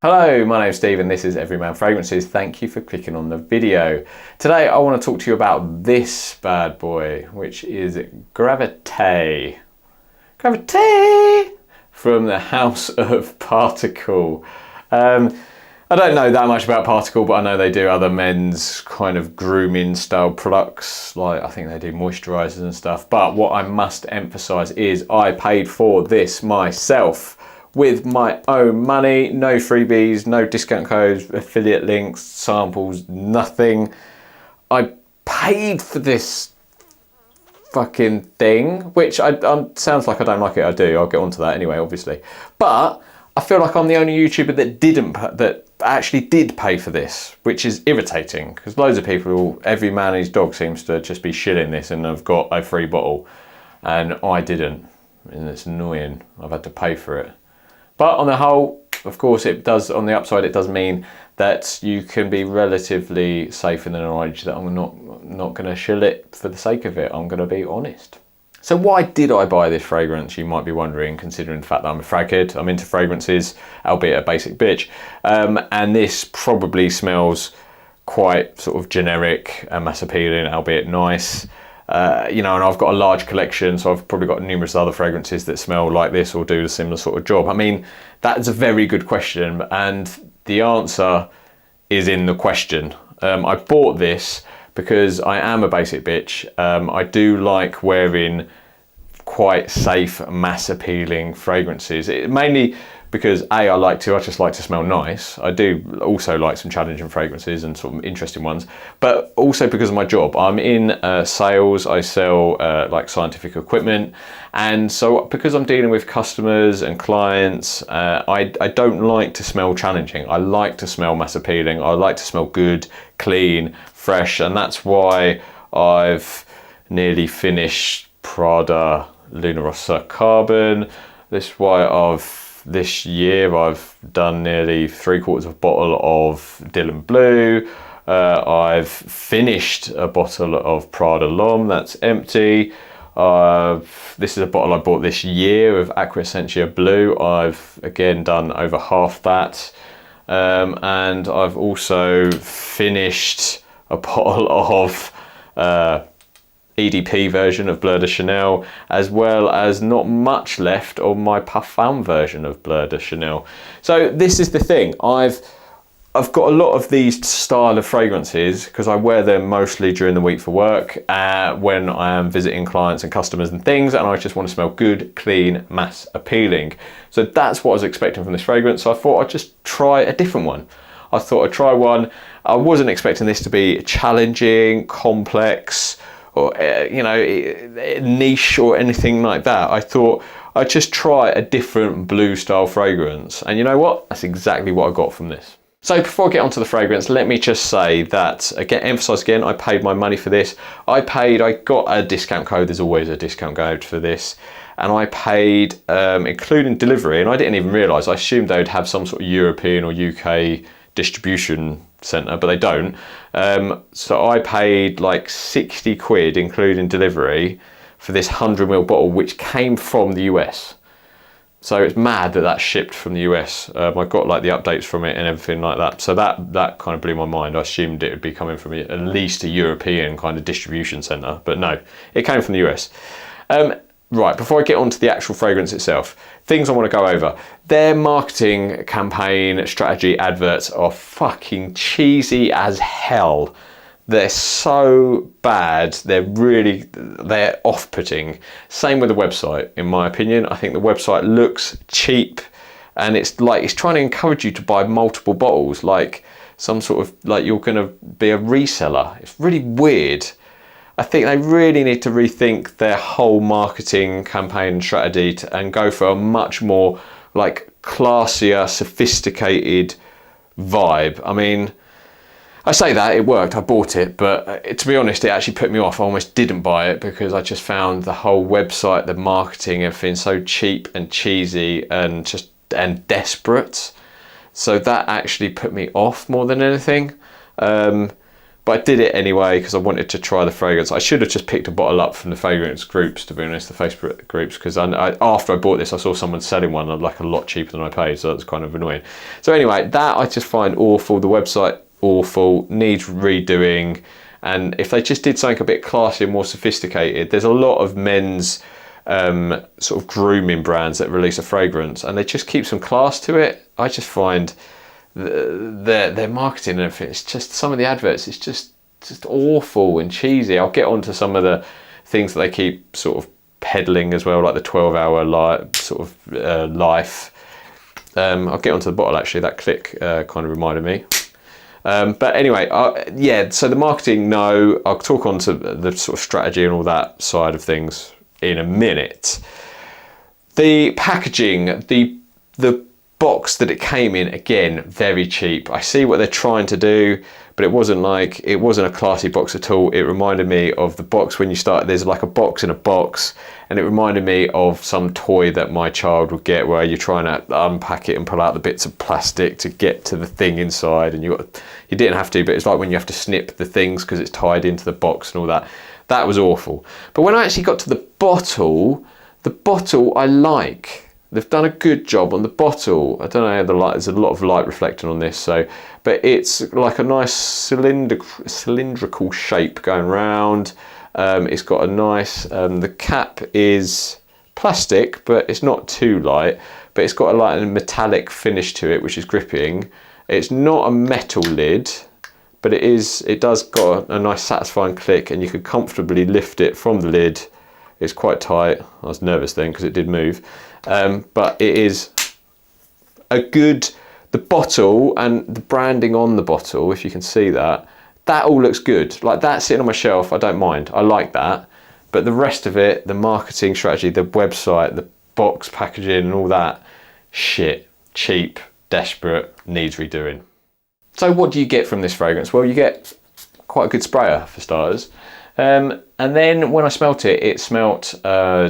Hello, my name's Steve and this is Everyman Fragrances. Thank you for clicking on the video. Today I want to talk to you about this bad boy, which is Gravité. Gravité from the house of Particle. I don't know that much about Particle, but I know they do other men's kind of grooming style products. Like I think they do moisturizers and stuff. But what I must emphasize is I paid for this myself with my own money, no freebies, no discount codes, affiliate links, samples, nothing. I paid for this fucking thing, which sounds like I don't like it. I do. I'll get onto that anyway, obviously. But I feel like I'm the only YouTuber that actually did pay for this, which is irritating because loads of people, every man and his dog seems to just be shilling this and have got a free bottle, and I didn't, and it's annoying. I've had to pay for it. But on the whole, of course, it does, on the upside, it does mean that you can be relatively safe in the knowledge that I'm not going to shill it for the sake of it. I'm going to be honest. So why did I buy this fragrance, you might be wondering, considering the fact that I'm a frag kid. I'm into fragrances, albeit a basic bitch. And this probably smells quite sort of generic and mass appealing, albeit nice. You know, and I've got a large collection, so I've probably got numerous other fragrances that smell like this or do a similar sort of job. I mean, that's a very good question, and the answer is in the question. I bought this because I am a basic bitch. I do like wearing quite safe, mass appealing fragrances. Mainly because I just like to smell nice. I do also like some challenging fragrances and sort of interesting ones, but also because of my job. I'm in sales, I sell like scientific equipment, and so because I'm dealing with customers and clients, I don't like to smell challenging. I like to smell mass appealing. I like to smell good, clean, fresh, and that's why I've nearly finished Prada Luna Rossa Carbon. This year I've done nearly 3/4 of a bottle of Dylan Blue. I've finished a bottle of Prada L'Homme that's empty. This is a bottle I bought this year of Aqua Essentia Blue. I've again done over half that. And I've also finished a bottle of EDP version of Bleu de Chanel, as well as not much left on my Parfum version of Bleu de Chanel. So this is the thing, I've got a lot of these style of fragrances because I wear them mostly during the week for work, when I am visiting clients and customers and things, and I just want to smell good, clean, mass appealing. So that's what I was expecting from this fragrance. So I thought I'd just try a different one. I thought I'd try one. I wasn't expecting this to be challenging, complex, or you know, niche or anything like that. I thought I'd just try a different blue style fragrance, and you know what? That's exactly what I got from this. So before I get onto the fragrance, let me just say that, again, emphasize again, I paid my money for this. I got a discount code. There's always a discount code for this, and I paid including delivery, and I didn't even realize. I assumed they'd have some sort of European or UK distribution centre, but they don't. So I paid like 60 quid including delivery for this 100ml bottle, which came from the US. So it's mad that that's shipped from the US. I got like the updates from it and everything like that. So that kind of blew my mind. I assumed it would be coming from at least a European kind of distribution centre, but no, it came from the US. Right, before I get on to the actual fragrance itself, things I want to go over. Their marketing campaign, strategy, adverts are fucking cheesy as hell. They're so bad, they're off-putting. Same with the website, in my opinion. I think the website looks cheap, and it's trying to encourage you to buy multiple bottles, like some sort of, like you're gonna be a reseller. It's really weird. I think they really need to rethink their whole marketing campaign and strategy and go for a much more like classier, sophisticated vibe. I mean, I say that, it worked, I bought it, but to be honest, it actually put me off. I almost didn't buy it because I just found the whole website, the marketing, everything so cheap and cheesy and desperate. So that actually put me off more than anything. But but I did it anyway because I wanted to try the fragrance. I should have just picked a bottle up from the fragrance groups, to be honest, the Facebook groups, because after I bought this, I saw someone selling one like a lot cheaper than I paid, so that was kind of annoying. So anyway, that I just find awful. The website, awful, needs redoing. And if they just did something a bit classier, more sophisticated, there's a lot of men's sort of grooming brands that release a fragrance and they just keep some class to it. I just find their marketing and everything, it's just, some of the adverts, it's just awful and cheesy. I'll get onto some of the things that they keep sort of peddling as well, like the 12-hour life. I'll get onto the bottle actually, that click kind of reminded me. But anyway, yeah, so the marketing, no, I'll talk on to the sort of strategy and all that side of things in a minute. The packaging, the box that it came in, again, very cheap. I see what they're trying to do, but it wasn't a classy box at all. It reminded me of the box when you start, there's like a box in a box, and it reminded me of some toy that my child would get where you're trying to unpack it and pull out the bits of plastic to get to the thing inside, and you didn't have to, but it's like when you have to snip the things because it's tied into the box and all that. That was awful. But when I actually got to the bottle I like. They've done a good job on the bottle. I don't know how the light, there's a lot of light reflecting on this, so, but it's like a nice cylindrical shape going round. It's got a nice, the cap is plastic, but it's not too light, but it's got a metallic finish to it, which is gripping. It's not a metal lid, but it does got a nice satisfying click, and you could comfortably lift it from the lid. It's quite tight. I was nervous then because it did move. But it is a good, the bottle and the branding on the bottle, if you can see that all looks good. Like that sitting on my shelf, I don't mind. I like that. But the rest of it, the marketing strategy, the website, the box packaging and all that, shit, cheap, desperate, needs redoing. So what do you get from this fragrance? Well, you get quite a good sprayer for starters. And then when I smelt it, it smelt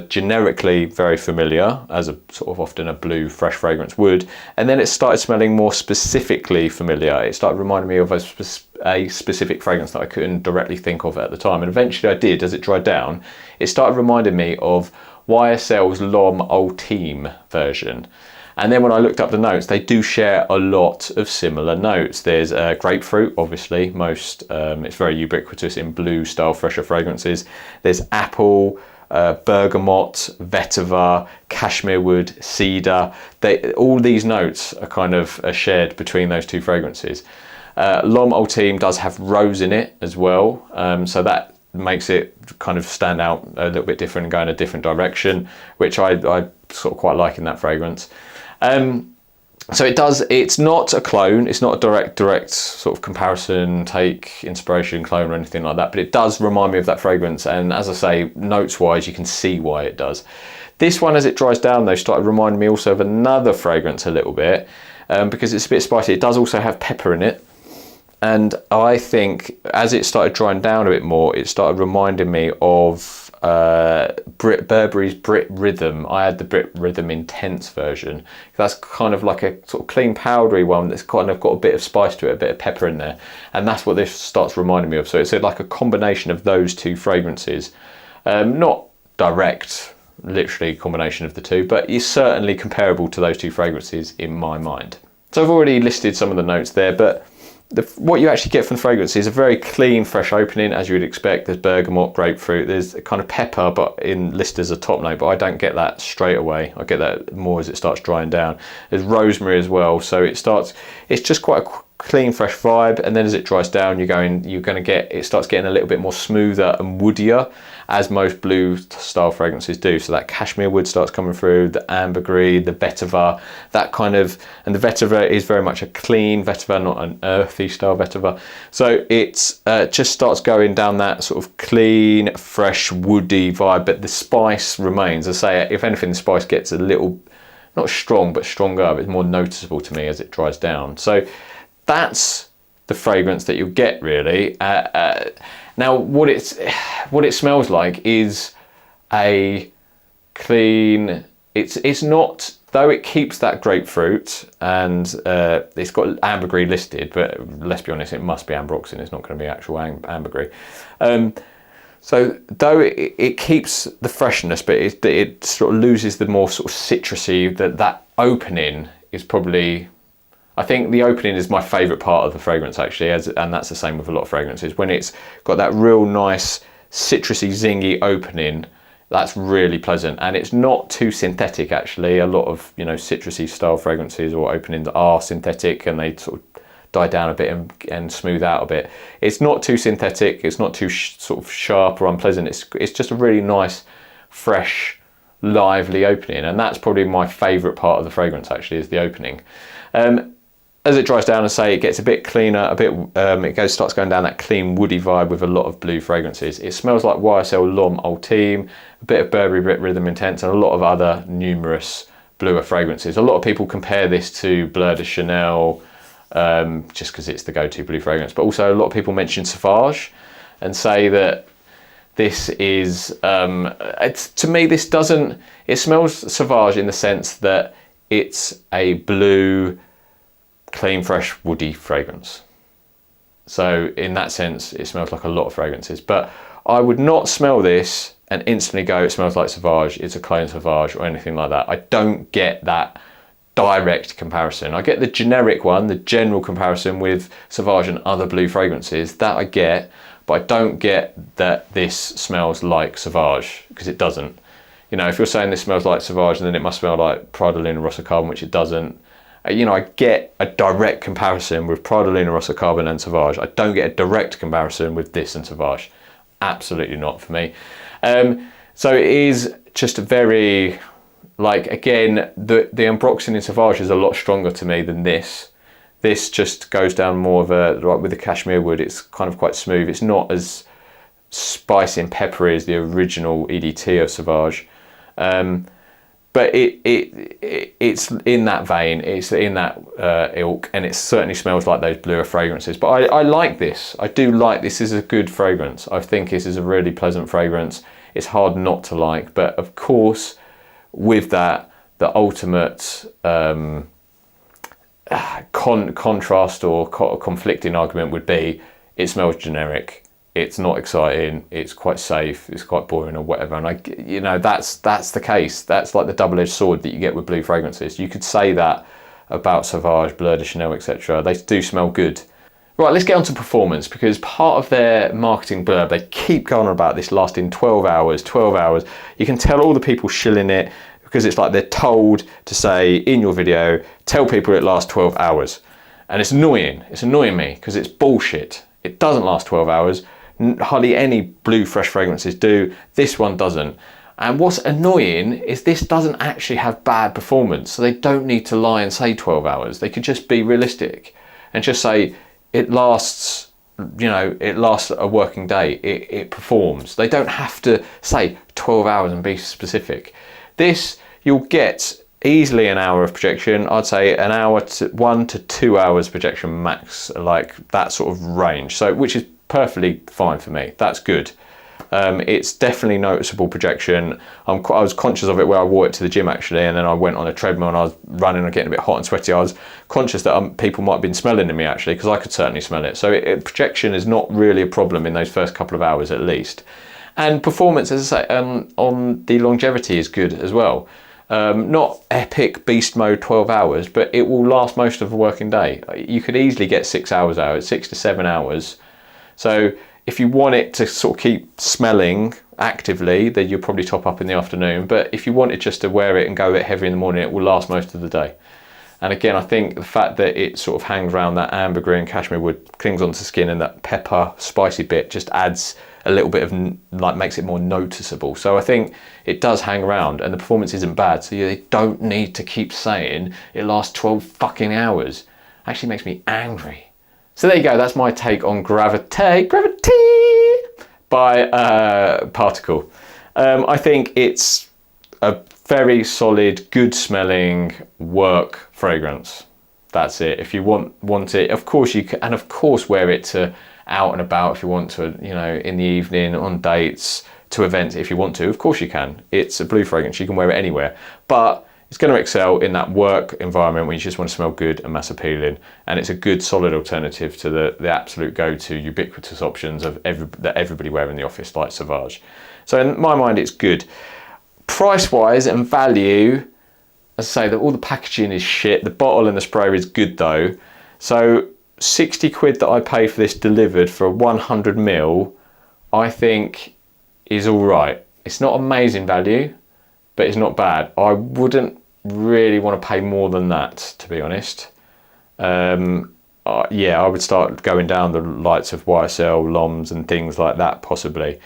generically very familiar, as a sort of often a blue fresh fragrance would. And then it started smelling more specifically familiar. It started reminding me of a specific fragrance that I couldn't directly think of at the time. And eventually I did, as it dried down. It started reminding me of YSL's L'Homme Ultime version. And then when I looked up the notes, they do share a lot of similar notes. There's grapefruit, obviously, it's very ubiquitous in blue style fresher fragrances. There's apple, bergamot, vetiver, cashmere wood, cedar. All these notes are kind of shared between those two fragrances. L'Homme Ultime does have rose in it as well, so that makes it kind of stand out a little bit different and go in a different direction, which I sort of quite like in that fragrance. So it's not a clone, it's not a direct sort of comparison, take inspiration, clone or anything like that, but it does remind me of that fragrance, and as I say, notes wise, you can see why it does. This one, as it dries down though, started reminding me also of another fragrance a little bit, because it's a bit spicy. It does also have pepper in it, and I think as it started drying down a bit more, it started reminding me of Burberry's Brit Rhythm. I had the Brit Rhythm Intense version. That's kind of like a sort of clean powdery one that's kind of got a bit of spice to it, a bit of pepper in there, and that's what this starts reminding me of. So it's like a combination of those two fragrances, not direct, literally combination of the two, but it's certainly comparable to those two fragrances in my mind. So I've already listed some of the notes there, but what you actually get from the fragrance is a very clean, fresh opening, as you would expect. There's bergamot, grapefruit, there's a kind of pepper, but listed as a top note, but I don't get that straight away. I get that more as it starts drying down. There's rosemary as well, so it's just quite a clean, fresh vibe, and then as it dries down, it starts getting a little bit more smoother and woodier, as most blue style fragrances do. So that cashmere wood starts coming through, the ambergris, the vetiver, that kind of, and the vetiver is very much a clean vetiver, not an earthy style vetiver. So it's just starts going down that sort of clean, fresh, woody vibe, but the spice remains. I say, if anything, the spice gets a little, not strong, but stronger. It's more noticeable to me as it dries down. So that's the fragrance that you'll get, really. Now, what it smells like is a clean. It's not though it keeps that grapefruit, and it's got ambergris listed, but let's be honest, it must be ambroxan. It's not going to be actual ambergris. So though it keeps the freshness, but it sort of loses the more sort of citrusy. That opening is probably, I think the opening is my favourite part of the fragrance actually, and that's the same with a lot of fragrances. When it's got that real nice citrusy, zingy opening, that's really pleasant, and it's not too synthetic actually. A lot of, you know, citrusy style fragrances or openings are synthetic, and they sort of die down a bit and smooth out a bit. It's not too synthetic, it's not too sort of sharp or unpleasant. It's just a really nice, fresh, lively opening, and that's probably my favourite part of the fragrance actually, is the opening. As it dries down, and say, it gets a bit cleaner, a bit starts going down that clean woody vibe with a lot of blue fragrances. It smells like YSL L'Homme Ultime, a bit of Burberry Rhythm Intense, and a lot of other numerous bluer fragrances. A lot of people compare this to Bleu de Chanel, just because it's the go-to blue fragrance, but also a lot of people mention Sauvage and say that this is, to me, this doesn't, it smells Sauvage in the sense that it's a blue, clean, fresh, woody fragrance. So in that sense, it smells like a lot of fragrances, but I would not smell this and instantly go, it smells like Sauvage, it's a clone Sauvage or anything like that. I don't get that direct comparison. I get the generic one, the general comparison with Sauvage and other blue fragrances, that I get, but I don't get that this smells like Sauvage, because it doesn't. You know, if you're saying this smells like Sauvage, then it must smell like Prada Luna Rossa Carbon, which it doesn't. You know, I get a direct comparison with Prada Luna Rossa Carbon and Sauvage. I don't get a direct comparison with this and Sauvage. Absolutely not for me. So it is just a very, like, again, the ambroxan in Sauvage is a lot stronger to me than this. This just goes down more of a, like with the cashmere wood, it's kind of quite smooth. It's not as spicy and peppery as the original EDT of Sauvage. But it's in that vein, it's in that ilk, and it certainly smells like those bluer fragrances. But I like this. I do like this. Is a good fragrance. I think this is a really pleasant fragrance. It's hard not to like, but of course, with that, the ultimate contrast or conflicting argument would be, it smells generic. It's not exciting, it's quite safe, it's quite boring or whatever. And you know, that's the case. That's like the double-edged sword that you get with blue fragrances. You could say that about Sauvage, Bleu de Chanel, etc. They do smell good. Right, let's get on to performance, because part of their marketing blurb, they keep going on about this lasting 12 hours, 12 hours. You can tell all the people shilling it, because it's like they're told to say in your video, tell people it lasts 12 hours. And it's annoying me, because it's bullshit. It doesn't last 12 hours. Hardly any blue fresh fragrances do. This one doesn't. And what's annoying is this doesn't actually have bad performance. So they don't need to lie and say 12 hours. They could just be realistic and just say it lasts, you know, it lasts a working day. It performs. They don't have to say 12 hours and be specific. This, you'll get easily an hour of projection. I'd say an hour to 1 to 2 hours projection max, like that sort of range. So, which is perfectly fine for me. That's good. It's definitely noticeable projection. I was conscious of it where I wore it to the gym actually, and then I went on a treadmill and I was running and getting a bit hot and sweaty. I was conscious that people might have been smelling in me actually, because I could certainly smell it. So projection is not really a problem in those first couple of hours at least. And performance, as I say, on the longevity is good as well. Not epic beast mode 12 hours, but it will last most of a working day. You could easily get 6 hours out, 6 to 7 hours. So if you want it to sort of keep smelling actively, then you'll probably top up in the afternoon. But if you want it just to wear it and go a bit heavy in the morning, it will last most of the day. And again, I think the fact that it sort of hangs around that ambergris and cashmere wood, clings onto the skin, and that pepper, spicy bit just adds a little bit of, like, makes it more noticeable. So I think it does hang around, and the performance isn't bad. So you don't need to keep saying it lasts 12 fucking hours. It actually makes me angry. So there you go, that's my take on Gravité by Particle. I think it's a very solid, good smelling work fragrance. That's it. If you want it, of course you can, and of course wear it to out and about if you want to, you know, in the evening, on dates, to events if you want to. Of course you can. It's a blue fragrance, you can wear it anywhere. But it's going to excel in that work environment when you just want to smell good and mass appealing, and it's a good solid alternative to the absolute go-to ubiquitous options of that everybody wear in the office, like Sauvage. So in my mind, it's good. Price-wise and value, as I say, that all the packaging is shit. The bottle and the sprayer is good though. So 60 quid that I pay for this delivered for a 100 ml, I think is all right. It's not amazing value, but it's not bad. I wouldn't really want to pay more than that, to be honest. Yeah, I would start going down the likes of YSL, LOMs and things like that possibly.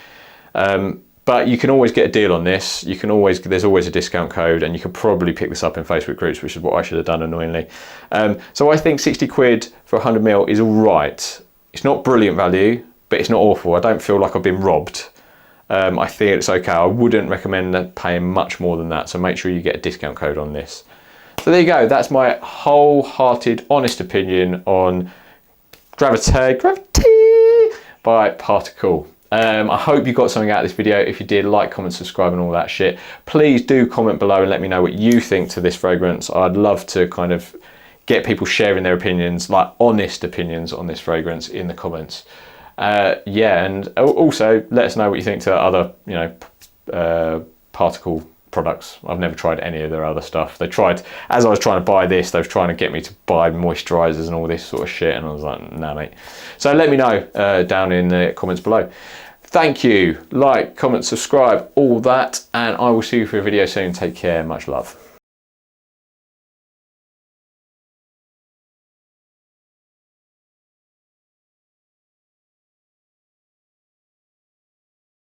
But you can always get a deal on this. You can always, there's always a discount code, and you can probably pick this up in Facebook groups, which is what I should have done annoyingly. So I think 60 quid for 100 ml is all right. It's not brilliant value, but it's not awful. I don't feel like I've been robbed. I think it's okay. I wouldn't recommend paying much more than that. So make sure you get a discount code on this. So there you go. That's my wholehearted, honest opinion on Gravité by Particle. I hope you got something out of this video. If you did, like, comment, subscribe and all that shit. Please do comment below and let me know what you think to this fragrance. I'd love to kind of get people sharing their opinions, like honest opinions on this fragrance in the comments. Yeah, and also let us know what you think to other, you know, Particle products. I've never tried any of their other stuff. They tried, as I was trying to buy this, they were trying to get me to buy moisturizers and all this sort of shit, and I was like, nah mate. So let me know down in the comments below. Thank you. Like, comment, subscribe, all that, and I will see you for a video soon. Take care, much love.